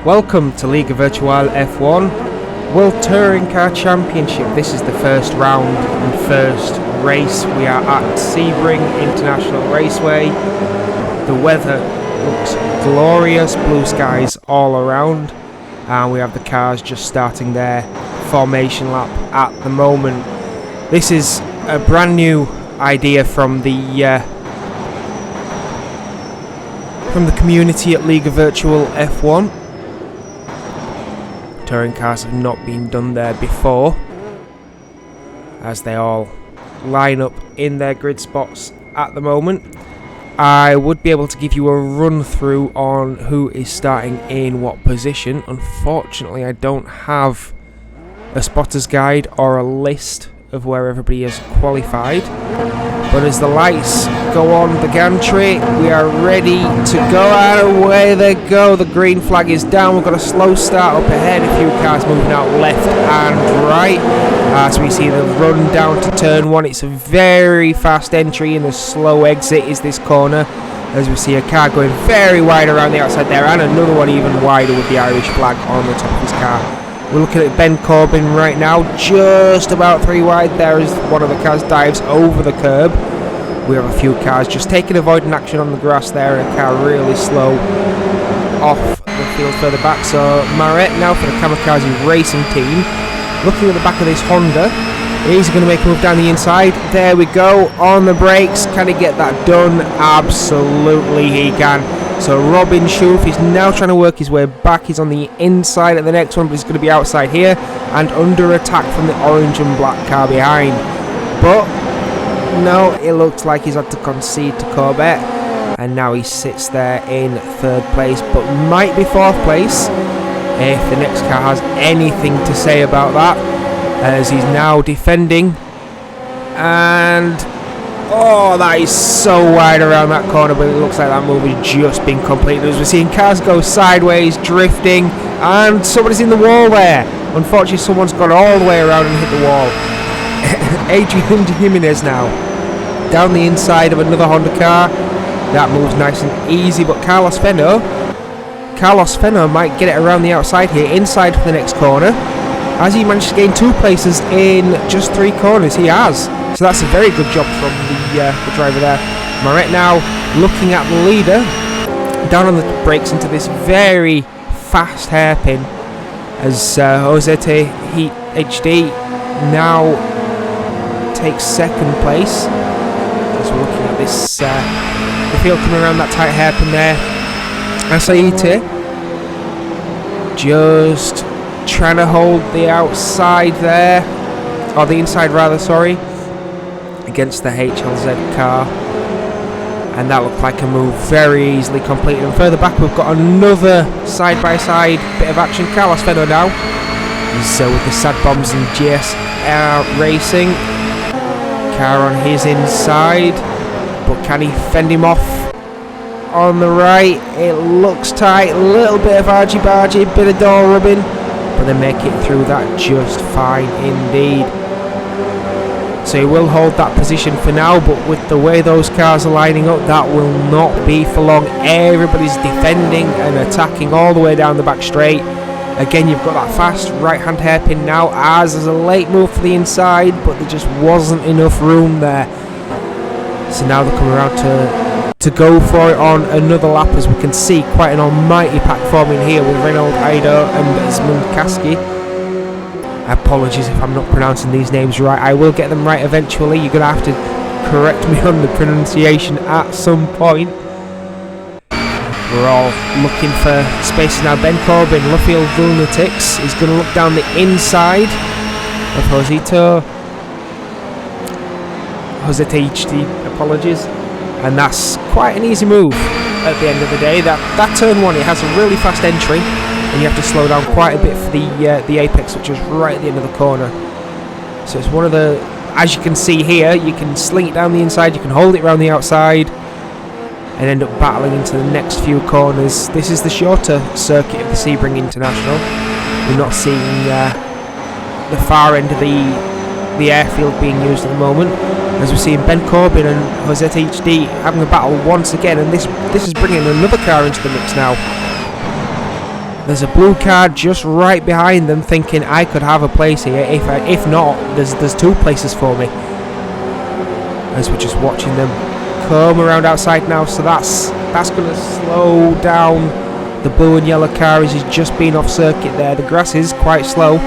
Welcome to Liga Virtual F1 World Touring Car Championship. This is the first round and first race. We are at Sebring International Raceway. The weather looks glorious, blue skies all around, and we have the cars just starting their formation lap at the moment. This is a brand new idea from the community at Liga Virtual F1. Touring cars have not been done there before, as they all line up in their grid spots at the moment. I would be able to give you a run through on who is starting in what position. Unfortunately, I don't have a spotter's guide or a list of where everybody is qualified. But as the lights go on the gantry, we are ready to go, and away they go. The green flag is down. We've got a slow start up ahead. A few cars moving out left and right. As we see the run down to turn one, it's a very fast entry, and a slow exit is this corner. As we see a car going very wide around the outside there, and another one even wider with the Irish flag on the top of his car. We're looking at Ben Corbin right now, just about 3 wide there as one of the cars dives over the curb. We have a few cars just taking avoiding action on the grass there, and a car really slow off the field further back. So Maret now for the Kamikaze Racing team. Looking at the back of this Honda, he's going to make a move down the inside. There we go, on the brakes. Can he get that done? Absolutely he can. So Robin Schoof is now trying to work his way back. He's on the inside at the next one, but he's going to be outside here and under attack from the orange and black car behind. But no, it looks like he's had to concede to Corbett, and now he sits there in 3rd place, but might be 4th place if the next car has anything to say about that, as he's now defending. And oh, that is so wide around that corner, but it looks like that move has just been completed. As we're seeing cars go sideways, drifting, and somebody's in the wall there. Unfortunately, someone's gone all the way around and hit the wall. Adrian Jimenez now down the inside of another Honda car. That moves nice and easy, but Carlos Fenno might get it around the outside here, inside for the next corner. Has he managed to gain 2 places in just 3 corners? He has. So that's a very good job from the driver there. Maret now looking at the leader. Down on the brakes into this very fast hairpin, as Wtcc HD now takes 2nd place. As we're looking at this, the field coming around that tight hairpin there. Asaite just trying to hold the outside there, or the inside rather, sorry, against the HLZ car, and that looked like a move very easily completed. And further back we've got another side-by-side bit of action. Carlos Fenno now, he's with the Sad Bombs and GS Racing car on his inside, but can he fend him off on the right? It looks tight, a little bit of argy-bargy, bit of door rubbing, but they make it through that just fine indeed. So he will hold that position for now, but with the way those cars are lining up, that will not be for long. Everybody's defending and attacking all the way down the back straight. Again, you've got that fast right-hand hairpin now, as there's a late move for the inside, but there just wasn't enough room there. So now they're coming around to go for it on another lap, as we can see quite an almighty pack forming here with Renaud Aido and Esmond Kaski. Apologies if I'm not pronouncing these names right. I will get them right eventually. You're going to have to correct me on the pronunciation at some point. We're all looking for spaces now. Ben Corbin, Luffield Lunatics, is going to look down the inside of Josito HD, apologies. And that's quite an easy move at the end of the day. That turn one, it has a really fast entry, and you have to slow down quite a bit for the apex, which is right at the end of the corner. So it's one of the, as you can see here, you can sling it down the inside, you can hold it around the outside, and end up battling into the next few corners. This is the shorter circuit of the Sebring International. We're not seeing the far end of the airfield being used at the moment, as we're seeing Ben Corbin and Wtcc HD having a battle once again, and this is bringing another car into the mix now. There's a blue car just right behind them, thinking I could have a place here. If not, there's 2 places for me. As we're just watching them come around outside now, so that's going to slow down the blue and yellow car as he's just been off circuit there. The grass is quite slow.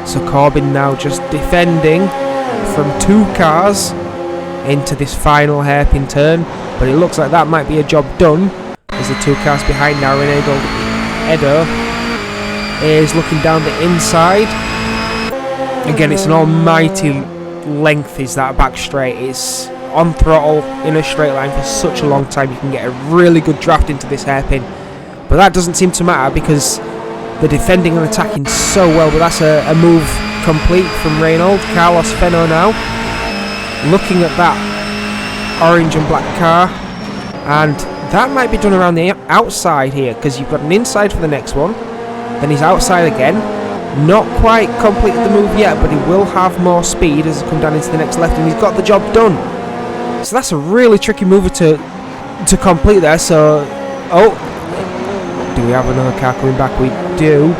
So Corbin now just defending from 2 cars into this final hairpin turn, but it looks like that might be a job done, as the 2 cars behind now, Edo is looking down the inside. Again, it's an almighty length is that back straight. It's on throttle in a straight line for such a long time. You can get a really good draft into this hairpin, but that doesn't seem to matter because they're defending and attacking so well. But that's a move complete from Reynolds. Carlos Fenno now looking at that orange and black car, and that might be done around the outside here, because you've got an inside for the next one, then he's outside again. Not quite completed the move yet, but he will have more speed as he comes down into the next left, and he's got the job done. So that's a really tricky mover to complete there. So, oh, do we have another car coming back? We do.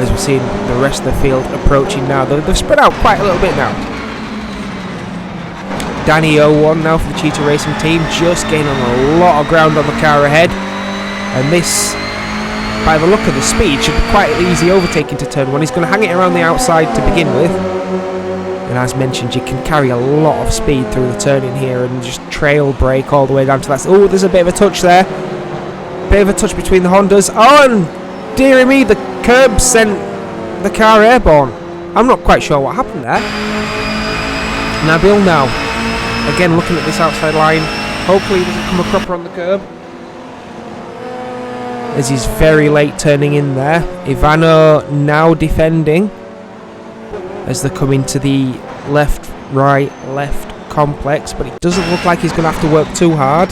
As we're seeing the rest of the field approaching now. They've spread out quite a little bit now. Danny 01 now for the Cheetah Racing team, just gaining a lot of ground on the car ahead. And this, by the look of the speed, should be quite an easy overtaking to turn 1. He's going to hang it around the outside to begin with. And as mentioned, you can carry a lot of speed through the turn in here and just trail brake all the way down to that. Oh, there's a bit of a touch there. Bit of a touch between the Hondas. Oh, and dearie me, the curb sent the car airborne. I'm not quite sure what happened there. Nabil now, again looking at this outside line. Hopefully he doesn't come a cropper on the curb, as he's very late turning in there. Ivano now defending as they come into the left, right, left complex, but it doesn't look like he's going to have to work too hard.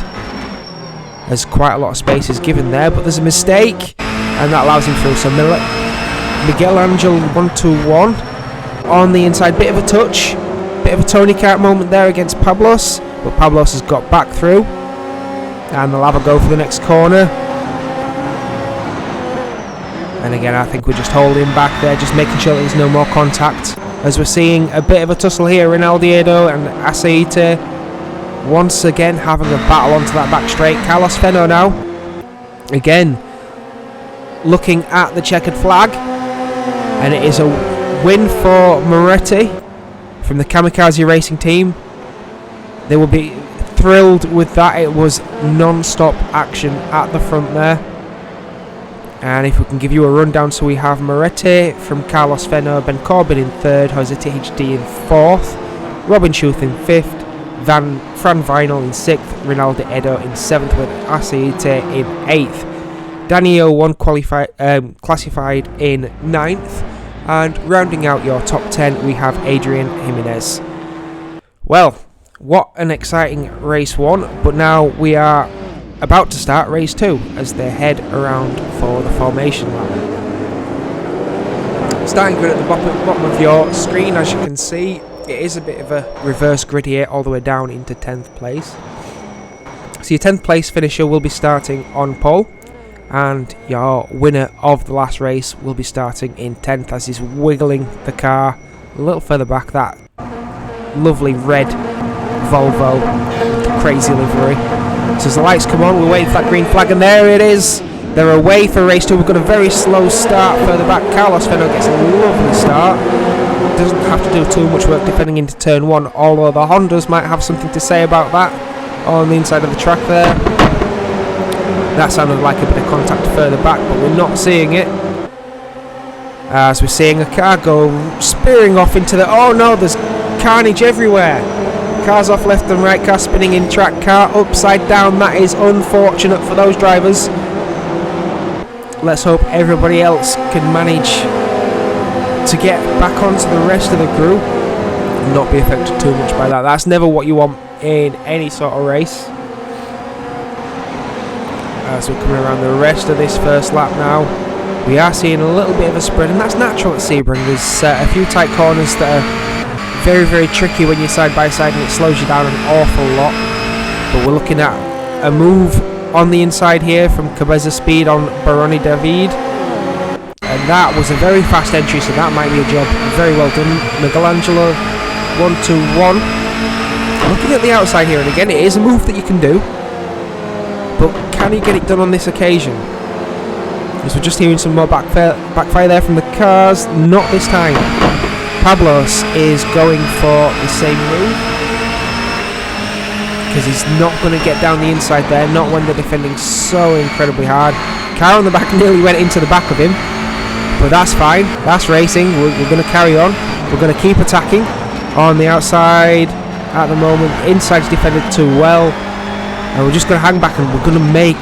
There's quite a lot of space is given there, but there's a mistake, and that allows him through. So Miguel Angel 121 on the inside, bit of a touch, bit of a Tony Kart moment there against Pablos, but Pablos has got back through, and they'll have a go for the next corner. And again, I think we're just holding back there, just making sure that there's no more contact, as we're seeing a bit of a tussle here. Rinaldo and Aceite once again having a battle onto that back straight. Carlos Fenno now, again, looking at the checkered flag, and it is a win for Moretti from the Kamikaze Racing team. They will be thrilled with that. It was non-stop action at the front there. And if we can give you a rundown, so we have Moretti from Carlos Fenno, Ben Corbin in 3rd, Jose THD in 4th, Robin Schuth in 5th, Fran Vinal in 6th, Rinaldo Edo in 7th, with Aceite in 8th. Danny 01 classified in 9th, and rounding out your top 10 we have Adrian Jimenez. Well, what an exciting race 1, but now we are about to start race 2 as they head around for the formation lap. Starting grid at the bottom of your screen, as you can see, it is a bit of a reverse grid here all the way down into 10th place. So your 10th place finisher will be starting on pole, and your winner of the last race will be starting in 10th as he's wiggling the car a little further back. That lovely red Volvo, crazy livery. So as the lights come on, we're waiting for that green flag, and there it is. They're away for race 2. We've got a very slow start further back. Carlos Fenno gets a lovely start. Doesn't have to do too much work defending into turn 1, although the Hondas might have something to say about that on the inside of the track there. That sounded like a bit of contact further back, but we're not seeing it. As we're seeing a car go spearing off into the... Oh no, there's carnage everywhere. Cars off left and right, car spinning in track, car upside down. That is unfortunate for those drivers. Let's hope everybody else can manage to get back onto the rest of the group and not be affected too much by that. That's never what you want in any sort of race. As we're coming around the rest of this first lap now, we are seeing a little bit of a spread, and that's natural at Sebring. There's a few tight corners that are very, very tricky when you're side by side, and it slows you down an awful lot. But we're looking at a move on the inside here from Cabeza Speed on Baroni David. And that was a very fast entry, so that might be a job. Very well done. Michelangelo 1-2-1. Looking at the outside here, and again, it is a move that you can do. But can he get it done on this occasion? Because we're just hearing some more backfire there from the cars. Not this time. Pablos is going for the same move. Because he's not going to get down the inside there. Not when they're defending so incredibly hard. Car on the back nearly went into the back of him. But that's fine. That's racing. We're going to carry on. We're going to keep attacking on the outside at the moment. Inside's defended too well. And we're just going to hang back and we're going to make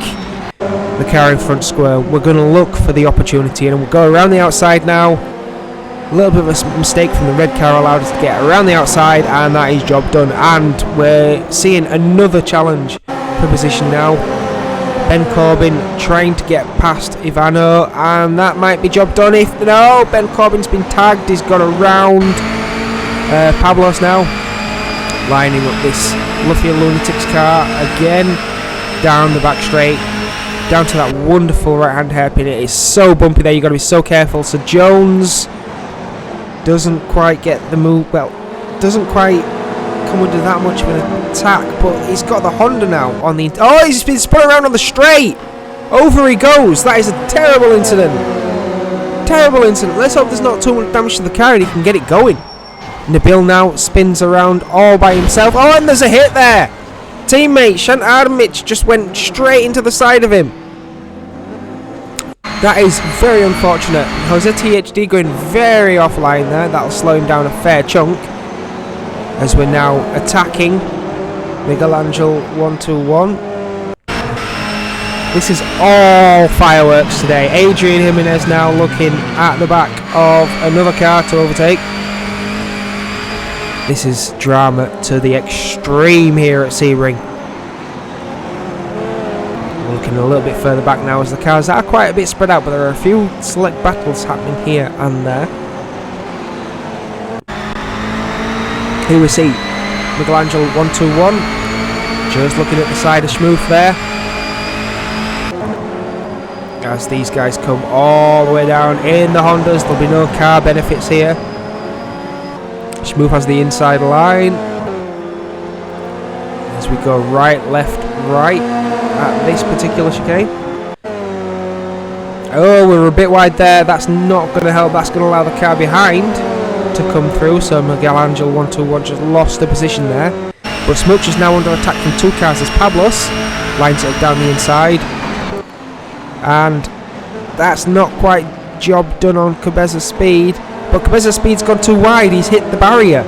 the car in front square. We're going to look for the opportunity and we'll go around the outside now. A little bit of a mistake from the red car allowed us to get around the outside, and that is job done. And we're seeing another challenge for position now. Ben Corbin trying to get past Ivano, and that might be job done. If no, Ben Corbin's been tagged. He's got around Pablos now, lining up this Lufia Lunatics car again down the back straight, down to that wonderful right hand hairpin. It is so bumpy there, you've got to be so careful. So Jones doesn't quite get the move, well, doesn't quite come under that much of an attack, but he's got the Honda now on the... Oh, he's been spun around on the straight! Over he goes! That is a terrible incident! Terrible incident. Let's hope there's not too much damage to the car and he can get it going. Nabil now spins around all by himself. Oh, and there's a hit there! Teammate Shant Adamic just went straight into the side of him. That is very unfortunate. Jose THD going very offline there. That'll slow him down a fair chunk. As we're now attacking Miguel Angel 1-2-1. This is all fireworks today. Adrian Jimenez now looking at the back of another car to overtake. This is drama to the extreme here at Sebring. Looking a little bit further back now as the cars are quite a bit spread out, but there are a few select battles happening here and there. Here we see Michelangelo 1-2-1, just looking at the side of Schmoof there. As these guys come all the way down in the Hondas, there'll be no car benefits here. Schmoof has the inside line. As we go right, left, right at this particular chicane. Oh, we're a bit wide there. That's not going to help. That's going to allow the car behind to come through. So Miguel Angel 1-2-1 just lost the position there. But Smooch is now under attack from two cars as Pablos lines it down the inside. And that's not quite job done on Cabeza Speed. But Cabeza Speed's gone too wide. He's hit the barrier.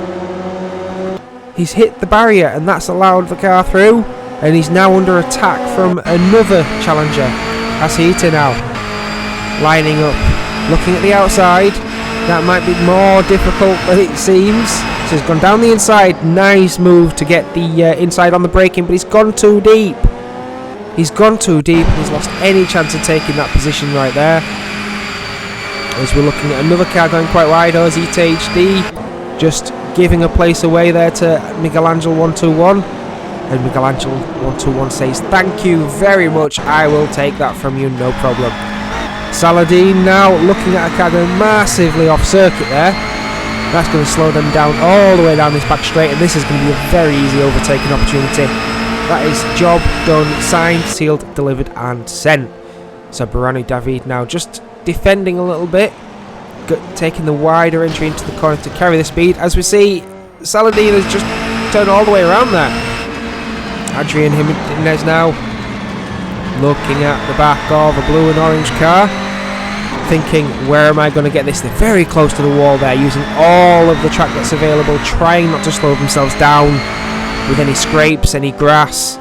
He's hit the barrier and that's allowed the car through. And he's now under attack from another challenger. Asihita now lining up, looking at the outside. That might be more difficult than it seems. So he's gone down the inside. Nice move to get the inside on the braking, but he's gone too deep. He's gone too deep and he's lost any chance of taking that position right there. As we're looking at another car going quite wide, OZT HD just giving a place away there to Miguel Angel 1-2-1. And Miguel Angel 1-2-1 says, thank you very much, I will take that from you, no problem. Saladin now looking at a car going massively off circuit there. That's going to slow them down all the way down this back straight, and this is going to be a very easy overtaking opportunity. That is job done, signed, sealed, delivered and sent. So Barani David now just defending a little bit, taking the wider entry into the corner to carry the speed. As we see, Saladin has just turned all the way around there. Adrian Jimenez now looking at the back of a blue and orange car, thinking, where am I going to get this? They're very close to the wall there, using all of the track that's available, trying not to slow themselves down with any scrapes, any grass.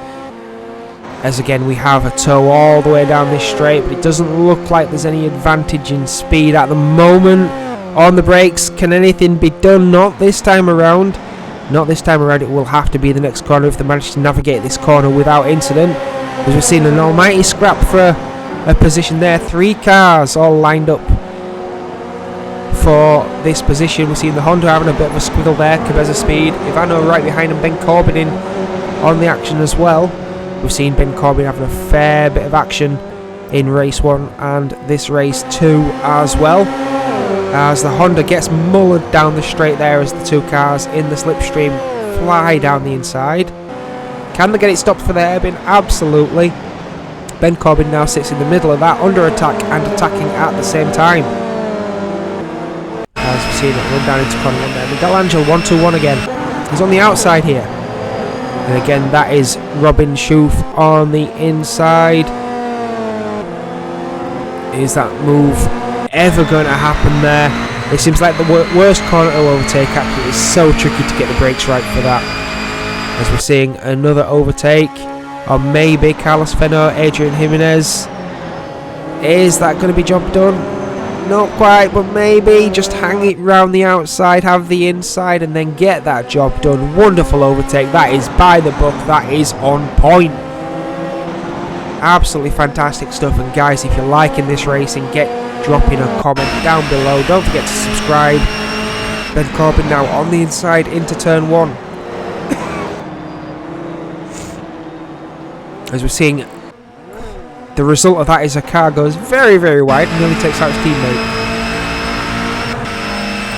As again, we have a tow all the way down this straight, but it doesn't look like there's any advantage in speed at the moment. On the brakes, can anything be done? Not this time around. Not this time around. It will have to be the next corner if they manage to navigate this corner without incident. As we've seen an almighty scrap for a position there. 3 cars all lined up for this position. We've seen the Honda having a bit of a squiggle there. Cabeza Speed, Ivano right behind him, Ben Corbin in on the action as well. We've seen Ben Corbin having a fair bit of action in race 1 and this race 2 as well, as the Honda gets mullered down the straight there as the two cars in the slipstream fly down the inside. Can they get it stopped for the hairpin? Absolutely. Ben Corbin now sits in the middle of that, under attack and attacking at the same time. As we've seen it run down into corner 1 there. Miguel Angel 1-2-1 again. He's on the outside here. And again, that is Robin Schoof on the inside. Is that move ever going to happen there? It seems like the worst corner to overtake. Actually, it's so tricky to get the brakes right for that. As we're seeing another overtake, or maybe Carlos Fenner, Adrian Jimenez. Is that going to be job done? Not quite, but maybe. Just hang it round the outside, have the inside, and then get that job done. Wonderful overtake. That is by the book. That is on point. Absolutely fantastic stuff. And guys, if you're liking this racing, dropping a comment down below. Don't forget to subscribe. Ben Corbin now on the inside into turn 1. As we're seeing, the result of that is a car goes very, very wide and nearly takes out his teammate.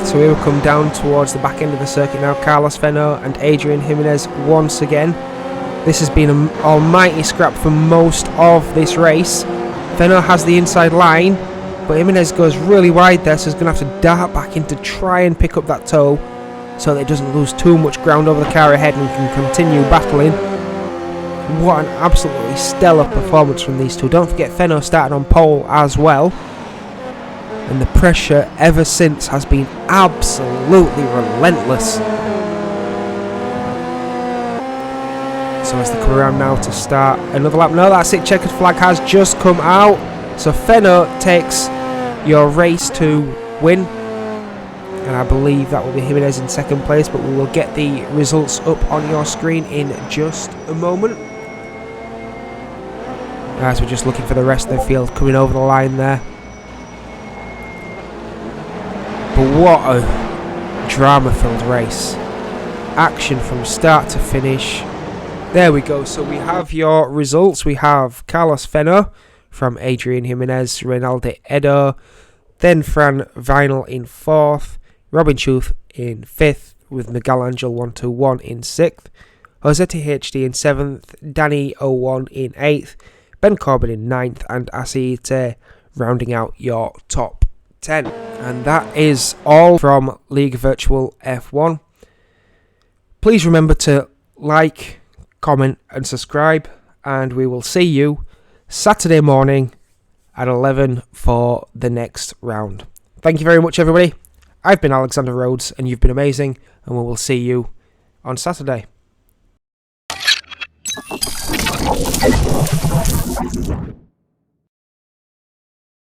So we will come down towards the back end of the circuit now. Carlos Fenner and Adrian Jimenez once again. This has been an almighty scrap for most of this race. Fenner has the inside line, but Jimenez goes really wide there, so he's going to have to dart back in to try and pick up that toe so that it doesn't lose too much ground over the car ahead and can continue battling. What an absolutely stellar performance from these two. Don't forget Fenner started on pole as well. And the pressure ever since has been absolutely relentless. So as they come around now to start another lap. No, that's it. Checkered flag has just come out. So Fenner takes your race to win. And I believe that will be Jimenez in second place. But we will get the results up on your screen in just a moment. As we're just looking for the rest of the field coming over the line there. But what a drama-filled race. Action from start to finish. There we go. So we have your results. We have Carlos Fenner from Adrian Jimenez, Reynaldo Edo, then Fran Vinal in 4th, Robin Schoof in 5th, with Miguel Angel 1-2-1 in 6th, Jose THD in 7th, Danny 01 in 8th, Ben Corbin in 9th, and Asiite rounding out your top 10. And that is all from League Virtual F1. Please remember to like, comment and subscribe, and we will see you Saturday morning at 11 for the next round. Thank you very much, everybody. I've been Alexander Rhodes, and you've been amazing, and we will see you on Saturday.